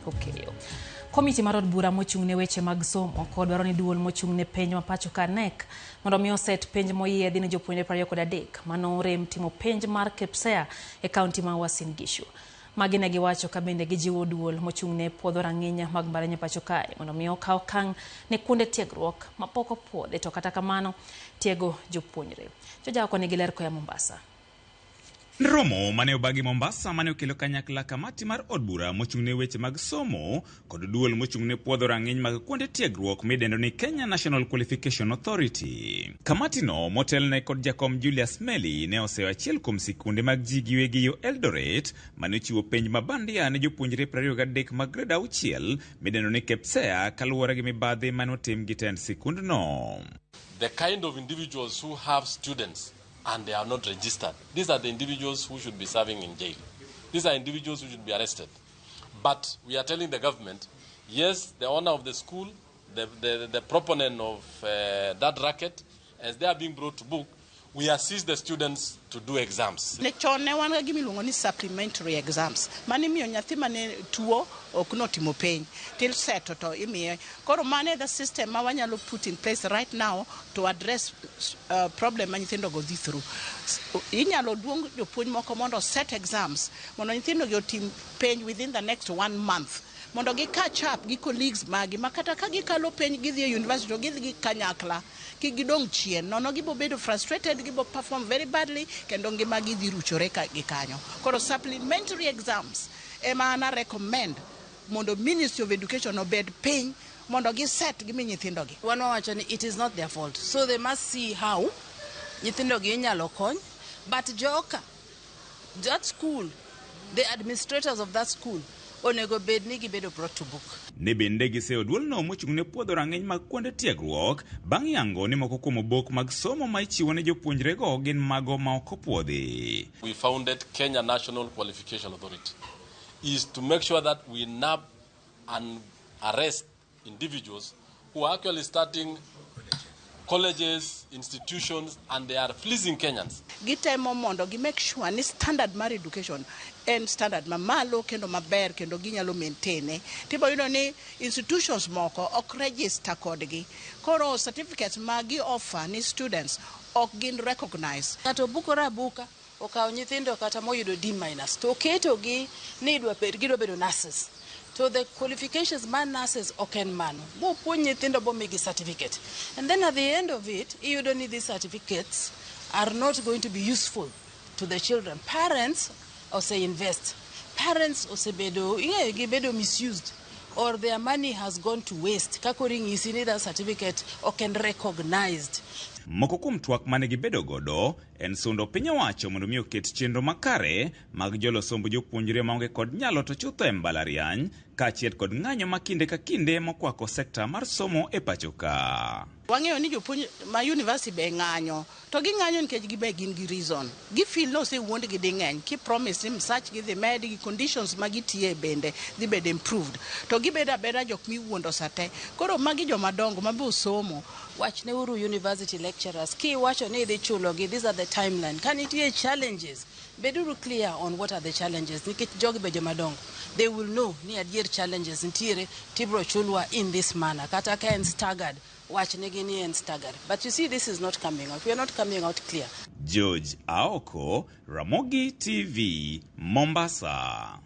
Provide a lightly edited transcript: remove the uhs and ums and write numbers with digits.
okeyo. Komiti mar od bura mochung' ne weche mag somo kod dwaro ni duol mochung' ne penj ma pacho ka NEC mondo mi oset penj moyiedhi ne jopuonjre 23 mano rem timo penj mar KPSEA e kaunti ma Uasin Gishu. Magi ne giwacho ka bende gijiwo duol mochung' ne puodho rang'inya mag mbalariany pacho kae mondo mi okaw okang' ne kuonde tiegruok mapok opuodhi to kata kamano tiego jopuonjre. Jojako nigi ler koya Mombasa. Romo mane obagi Mombasa mane okelo kanyakla kamati mar od bura mochung' ne weche mag somo kod duol mochung' ne puodho rang'iny mag kuonde tiegruok midendo ni Kenya National Qualification Authority. Kamati no motelne kod jakom Julius Meli ne oseyo achiel kuom sikunde mag ji giwegi yo Eldoret mane ochiwo penj ma bandia ne jopuonjre 23 mag grade 6 midendo ni KPSEA kaluwore gi mibadhi mane otim gi tend sikund no. The kind of individuals who have students and they are not registered, these are the individuals who should be serving in jail. These are individuals who should be arrested. But we are telling the government, yes, the owner of the school, the proponent of that racket, as they are being brought to book, we assist the students to do exams. Supplementary exams. Mani miyo nyathi mane tuo ok notimo penj till seto to imiye. Koro mane the system ma wanyalo put in place right now to address problem ma nyithindo go dhi through. Inyalo duong jopuonj moko mondo set exams mondo nyithindo go tim penj within the next 1 month. Mondo gi catch up gi colleagues magi makata ka gikalo penj gi dhi university to gi kanyakla ki gidong chien nono gibo bedo frustrated, gibo perform very badly kendo ngima gi dhi ruchore ka gi kanyo. Koro supplementary exams ema ana recommend mondo Ministry of Education obed piny mondo gi set gi nyithindo gi. Wan wacho ni it is not their fault, so they must see how nyithindo gi inyalo kony, but joka that school, the administrators of that school onego bed ni gibedo brought to book. Ne bende giseo duol no mochung' ne puodho rang'iny mag kuonde tiegruok bang' yango ni moko kuom obok mag somo ma ichiwo ne jopuonjre go gin mago ma ok opuodhi. We founded Kenya National Qualification Authority is to make sure that we nab and arrest individuals who are actually starting colleges, institutions, and they are fleecing Kenyans. Gitemo mondo gi make sure ni standard mar education and standard mamalo kendo maber kendo ginyalo maintain. Tibo yudo ni institutions moko ok register kodgi. Koro certificates magi offer ni students ok gin recognize. Kato bukora buka okaw nyithindo kata moyudo D- to keto gi ni idwa bedo nurses. So the qualifications man nurses oken mano. Bo puonj nyithindo bo migi certificate. And then at the end of it, you don't need these certificates are not going to be useful to the children. Parents also invest. Parents also bedo misused or their money has gone to waste. Kakoring is in that certificate or can recognized. Moko kuom twak mane gibedo godo en sundo piny owacho mondo mi oket chenro makare mag jolo sombo jopuonjre maonge kod nyalo to chutho e mbalariany kaachiel kod ng'anyo ma kinde ka kinde mokwako sekta mar somo e pacho ka. Wang'eyo ni jopuonj ma university be ng'anyo to gi ng'anyo nikech gibe gin gi reason. Gi feel no se wuond gi ding'eny ki promise im search gi the med gi conditions ma gitie bende dhi bed improved. To gibeda beda jok mi wuondo sate. Koro magi joma dongo mabe somo. Watch neuru university lecturers ki wacho ni dhi chulo gi, these are the timeline. Can it be challenges? Beduru clear on what are the challenges. Nikech jogi be joma dongo. They will know ni adier challenges ntiere tibro chulwa in this manner. Kata ka en staggered. Watch negini and staggered. But you see, this is not coming out. We are not coming out clear. George Aoko, Ramogi TV, Mombasa.